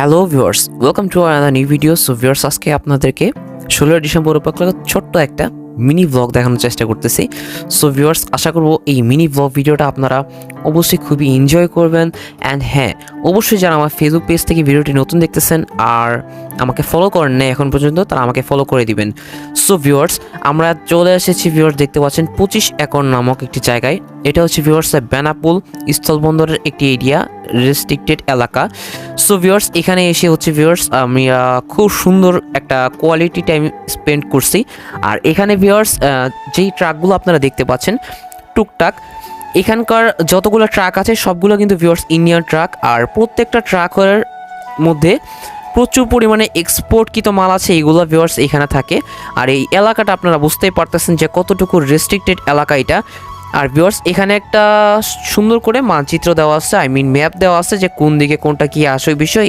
Hello viewers, welcome to another new video. So viewers, আজকে আপনাদেরকে 16 December উপলক্ষে ছোট্ট একটা মিনি ব্লগ দেখানোর চেষ্টা করতেছি। সো ভিউয়ার্স, আশা করব এই মিনি ব্লগ ভিডিওটা আপনারা অবশ্যই খুবই এনজয় করবেন। অ্যান্ড হ্যাঁ, অবশ্যই যারা আমার ফেসবুক পেজ থেকে ভিডিওটি নতুন দেখতেছেন আর আমাকে ফলো করেন না এখন পর্যন্ত, তারা আমাকে ফলো করে দিবেন। সো ভিউয়ার্স, আমরা চলে এসেছি ভিউয়ার্স, দেখতে পাচ্ছেন 25 একর নামক একটি জায়গায়। এটা হচ্ছে ভিউয়ার্স বেনাপোল স্থলবন্দরের একটি এরিয়া, রেস্ট্রিক্টেড এলাকা। সো ভিউয়ার্স, এখানে এসে হচ্ছে ভিউয়ার্স আমি খুব সুন্দর একটা কোয়ালিটি টাইম স্পেন্ড করছি। আর এখানে ভিউয়ার্স যেই ট্রাকগুলো আপনারা দেখতে পাচ্ছেন টুকটাক, এখানকার যতগুলো ট্রাক আছে সবগুলো কিন্তু ভিউয়ার্স ইন্ডিয়ান ট্রাক। আর প্রত্যেকটা ট্রাকের মধ্যে প্রচুর পরিমাণে এক্সপোর্টকৃত মাল আছে, এইগুলো ভিউয়ার্স এখানে থাকে। আর এই এলাকাটা আপনারা বুঝতেই পারতেছেন যে কতটুকু রেস্ট্রিক্টেড এলাকা এটা। আর ভিউয়ার্স, এখানে একটা সুন্দর করে মানচিত্র দেওয়া আছে, ম্যাপ দেওয়া আছে যে কোন দিকে কোনটা কি আসে বিষয়।